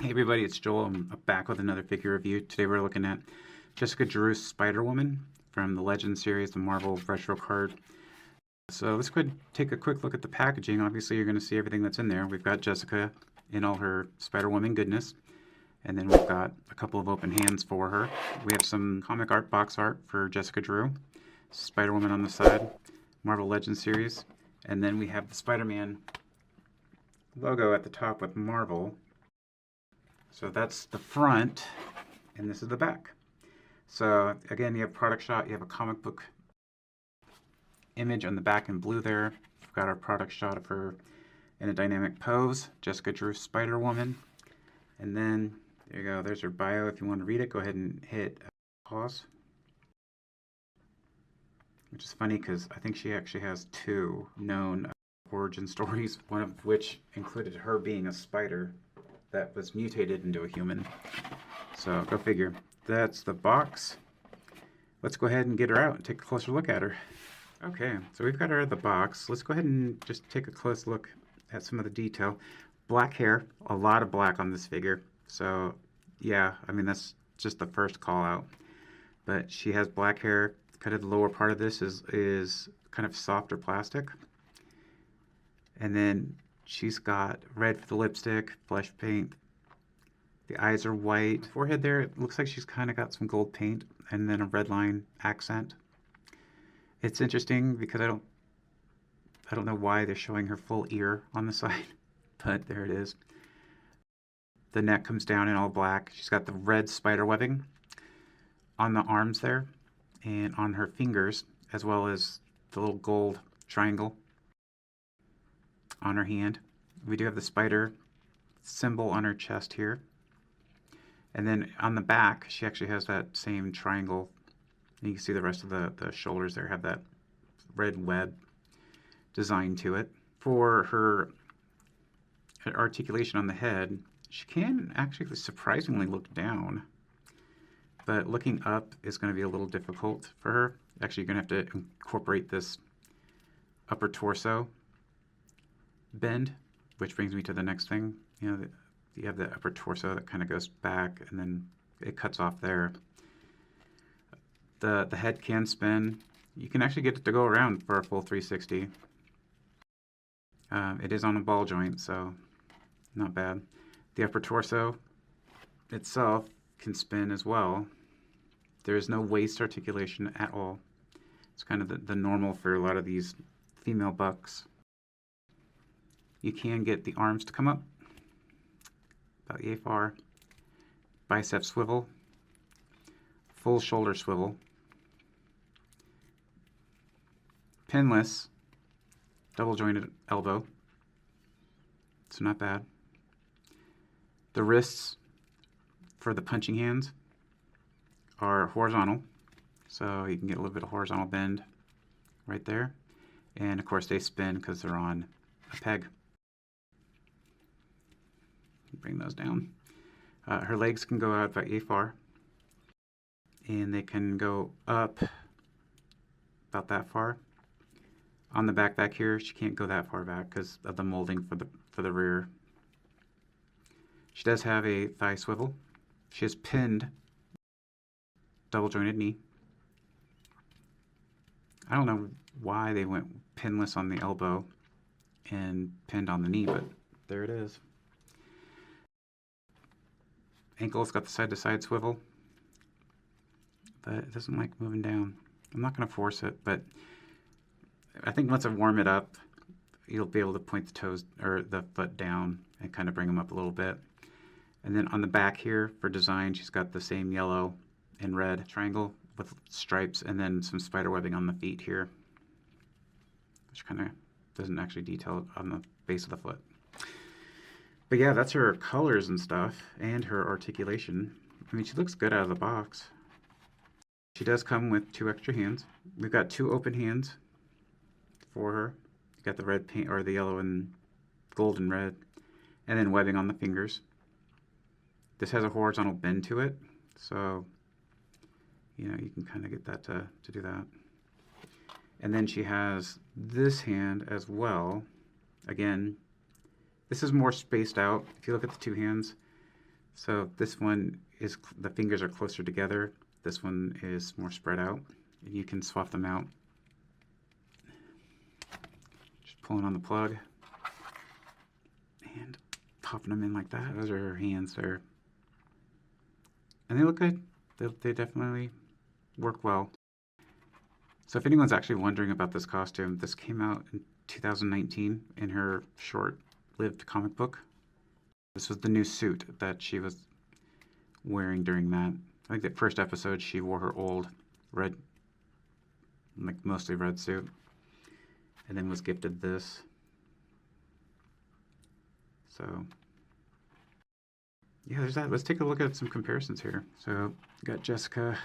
Hey everybody, it's Joel. I'm back with another figure review. Today we're looking at Jessica Drew's Spider-Woman from the Legend series, the Marvel retro card. So let's go ahead and take a quick look at the packaging. Obviously you're going to see everything that's in there. We've got Jessica in all her Spider-Woman goodness. And then we've got a couple of open hands for her. We have some comic art, box art for Jessica Drew. Spider-Woman on the side, Marvel Legend series. And then we have the Spider-Man logo at the top with Marvel. So that's the front, and this is the back. So again, you have product shot, you have a comic book image on the back in blue there. We've got our product shot of her in a dynamic pose, Jessica Drew Spider-Woman. And then, there you go, there's her bio. If you want to read it, go ahead and hit pause. Which is funny because I think she actually has two known origin stories, one of which included her being a spider that was mutated into a human. So go figure. That's the box. Let's go ahead and get her out and take a closer look at her. Okay, so we've got her at the box. Let's go ahead and just take a close look at some of the detail. Black hair, a lot of black on this figure. So yeah, I mean that's just the first call out. But she has black hair. Kind of the lower part of this is kind of softer plastic. And then she's got red for the lipstick, blush paint. The eyes are white. Forehead there, it looks like she's kind of got some gold paint and then a red line accent. It's interesting because I don't know why they're showing her full ear on the side, but there it is. The neck comes down in all black. She's got the red spider webbing on the arms there and on her fingers, as well as the little gold triangle on her hand. We do have the spider symbol on her chest here. And then on the back, she actually has that same triangle. You can see the rest of the shoulders there have that red web design to it. For her articulation on the head, she can actually surprisingly look down. But looking up is going to be a little difficult for her. Actually, you're going to have to incorporate this upper torso bend, which brings me to the next thing. You know, you have the upper torso that kind of goes back and then it cuts off there. The head can spin. You can actually get it to go around for a full 360. It is on a ball joint, so not bad. The upper torso itself can spin as well. There is no waist articulation at all. It's kind of the normal for a lot of these female bucks. You can get the arms to come up about yay far. Bicep swivel. Full shoulder swivel. Pinless. Double jointed elbow. It's not bad. The wrists for the punching hands are horizontal. So you can get a little bit of horizontal bend right there. And of course they spin because they're on a peg. Bring those down. Her legs can go out about yay far, and they can go up about that far. On the back here, she can't go that far back because of the molding for the rear. She does have a thigh swivel. She has pinned double jointed knee. I don't know why they went pinless on the elbow and pinned on the knee, but there it is. Ankle's got the side-to-side swivel, but it doesn't like moving down. I'm not going to force it, but I think once I warm it up, you'll be able to point the toes or the foot down and kind of bring them up a little bit. And then on the back here for design, she's got the same yellow and red triangle with stripes and then some spider webbing on the feet here, which kind of doesn't actually detail on the base of the foot. But yeah, that's her colors and stuff, and her articulation. I mean, she looks good out of the box. She does come with 2 extra hands. We've got 2 open hands for her. You got the red paint, or the yellow and gold and red, and then webbing on the fingers. This has a horizontal bend to it, so you know you can kind of get that to do that. And then she has this hand as well. Again, this is more spaced out. If you look at the 2 hands, So this one is, the fingers are closer together. This one is more spread out. You can swap them out. Just pulling on the plug and popping them in like that. Those are her hands there. And they look good. They definitely work well. So if anyone's actually wondering about this costume, this came out in 2019 in her short-lived comic book. This was the new suit that she was wearing during that. I think the first episode she wore her old red, like mostly red suit, and then was gifted this. So yeah, there's that. Let's take a look at some comparisons here. So got Jessica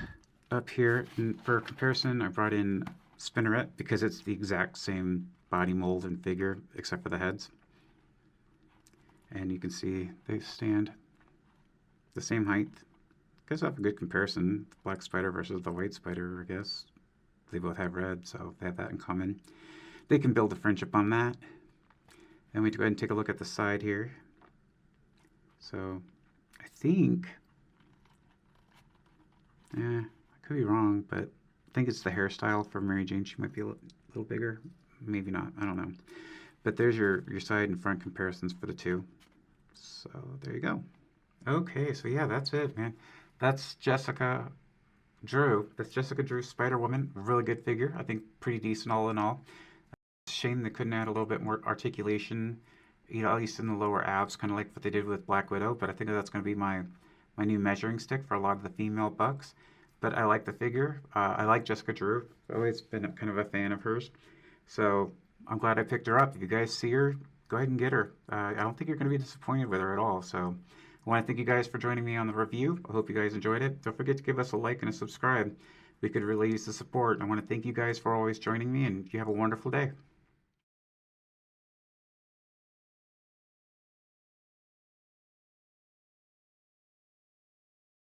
up here, and for comparison I brought in Spinneret because it's the exact same body mold and figure except for the heads. And you can see they stand the same height. Guess I have a good comparison. The black spider versus the white spider, I guess. They both have red, so they have that in common. They can build a friendship on that. Then we go ahead and take a look at the side here. So I think, I could be wrong, but I think it's the hairstyle for Mary Jane. She might be a little bigger. Maybe not, I don't know. But there's your side and front comparisons for the two. So there you go. Okay, so yeah, that's it, man. That's Jessica Drew. That's Jessica Drew, Spider-Woman. Really good figure. I think pretty decent all in all. Shame they couldn't add a little bit more articulation, you know, at least in the lower abs, kind of like what they did with Black Widow. But I think that's going to be my new measuring stick for a lot of the female bucks. But I like the figure. I like Jessica Drew. I've always been kind of a fan of hers. So I'm glad I picked her up. If you guys see her, go ahead and get her. I don't think you're going to be disappointed with her at all. So I want to thank you guys for joining me on the review. I hope you guys enjoyed it. Don't forget to give us a like and a subscribe. We could really use the support. I want to thank you guys for always joining me, and you have a wonderful day.